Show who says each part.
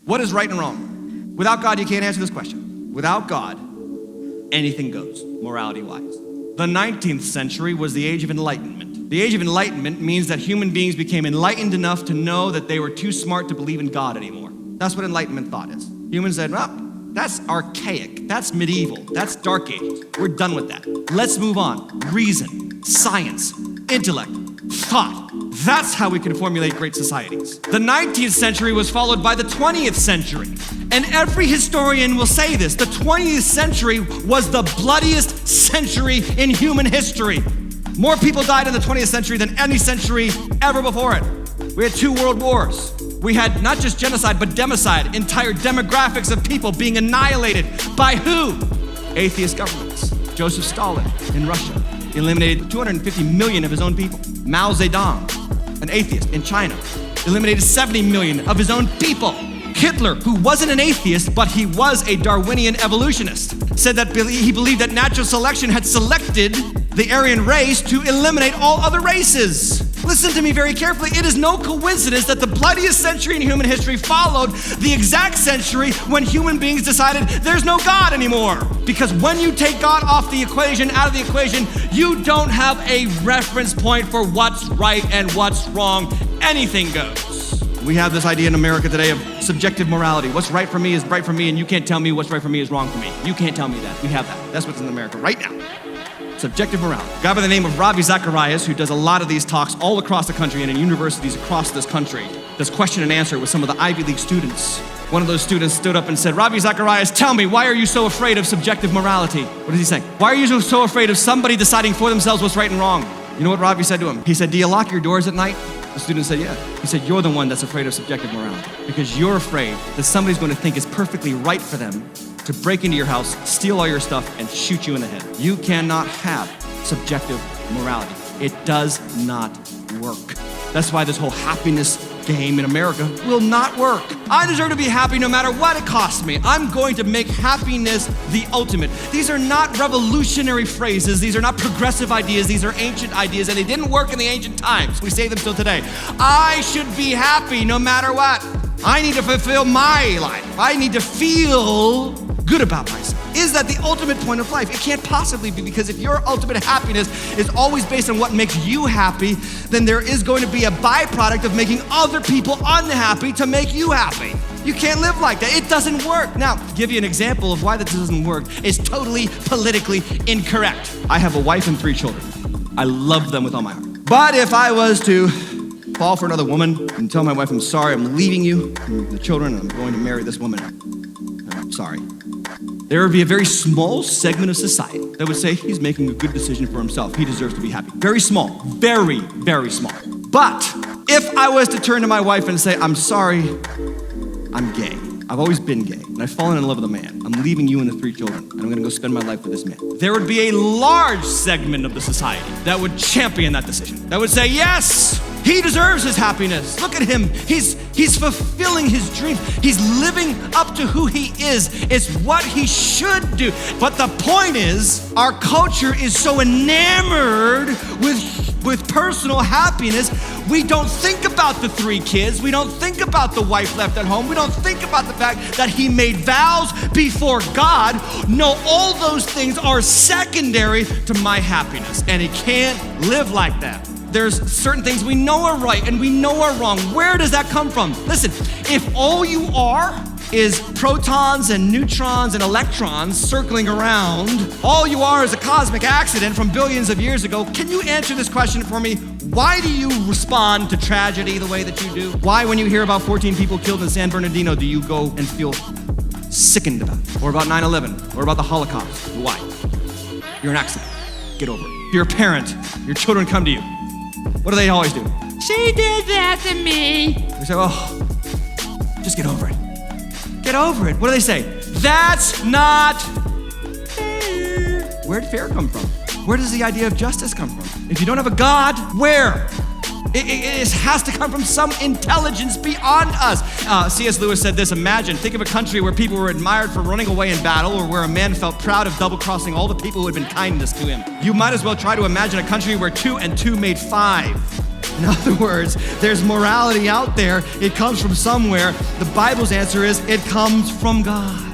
Speaker 1: What is right and wrong? Without God, you can't answer this question. Without God, anything goes, morality-wise. The 19th century was the age of enlightenment. The age of enlightenment means that human beings became enlightened enough to know that they were too smart to believe in God anymore. That's what enlightenment thought is. Humans said, well, that's archaic, that's medieval, that's dark ages. We're done with that. Let's move on. Reason, science, intellect, thought. That's how we can formulate great societies. The 19th century was followed by the 20th century. And every historian will say this, the 20th century was the bloodiest century in human history. More people died in the 20th century than any century ever before it. We had 2 world wars. We had not just genocide, but democide, entire demographics of people being annihilated. By who? Atheist governments. Joseph Stalin in Russia eliminated 250 million of his own people. Mao Zedong, an atheist in China, eliminated 70 million of his own people. Hitler, who wasn't an atheist, but he was a Darwinian evolutionist, said that he believed that natural selection had selected the Aryan race to eliminate all other races. Listen to me very carefully. It is no coincidence that the bloodiest century in human history followed the exact century when human beings decided there's no God anymore. Because when you take God off the equation, out of the equation, you don't have a reference point for what's right and what's wrong. Anything goes. We have this idea in America today of subjective morality. What's right for me is right for me, and you can't tell me what's right for me is wrong for me. You can't tell me that. We have that. That's what's in America right now. Subjective morality. A guy by the name of Ravi Zacharias, who does a lot of these talks all across the country and in universities across this country, does question and answer with some of the Ivy League students. One of those students stood up and said, Ravi Zacharias, tell me, why are you so afraid of subjective morality? What does he say? Why are you so afraid of somebody deciding for themselves what's right and wrong? You know what Ravi said to him? He said, do you lock your doors at night? The student said, yeah. He said, you're the one that's afraid of subjective morality because you're afraid that somebody's going to think it's perfectly right for them to break into your house, steal all your stuff, and shoot you in the head. You cannot have subjective morality. It does not work. That's why this whole happiness game in America will not work. I deserve to be happy no matter what it costs me. I'm going to make happiness the ultimate. These are not revolutionary phrases. These are not progressive ideas. These are ancient ideas, and they didn't work in the ancient times. We say them still today. I should be happy no matter what. I need to fulfill my life. I need to feel good about myself. Is that the ultimate point of life? It can't possibly be, because if your ultimate happiness is always based on what makes you happy, then there is going to be a byproduct of making other people unhappy to make you happy. You can't live like that. It doesn't work. Now, to give you an example of why that doesn't work, is totally politically incorrect. I have a wife and 3 children. I love them with all my heart. But if I was to fall for another woman and tell my wife, I'm sorry, I'm leaving you and the children, and I'm going to marry this woman, I'm sorry, there would be a very small segment of society that would say he's making a good decision for himself. He deserves to be happy. Very small, very, very small. But if I was to turn to my wife and say, I'm sorry, I'm gay. I've always been gay, and I've fallen in love with a man. I'm leaving you and the 3 children, and I'm gonna go spend my life with this man. There would be a large segment of the society that would champion that decision. That would say, yes, he deserves his happiness. Look at him. He's fulfilling his dream. He's living up to who he is. It's what he should do. But the point is, our culture is so enamored with personal happiness, we don't think about the 3 kids. We don't think about the wife left at home. We don't think about the fact that he made vows before God. No, all those things are secondary to my happiness, and he can't live like that. There's certain things we know are right and we know are wrong. Where does that come from? Listen, if all you are is protons and neutrons and electrons circling around, all you are is a cosmic accident from billions of years ago, can you answer this question for me? Why do you respond to tragedy the way that you do? Why, when you hear about 14 people killed in San Bernardino, do you go and feel sickened about it? Or about 9/11? Or about the Holocaust? Why? You're an accident. Get over it. If you're a parent, your children come to you. What do they always do? She did that to me. They say, oh, just get over it. Get over it. What do they say? That's not fair. Where did fair come from? Where does the idea of justice come from? If you don't have a God, where? It has to come from some intelligence beyond us. C.S. Lewis said this, think of a country where people were admired for running away in battle, or where a man felt proud of double-crossing all the people who had been kindness to him. You might as well try to imagine a country where 2 and 2 made 5. In other words, there's morality out there. It comes from somewhere. The Bible's answer is it comes from God.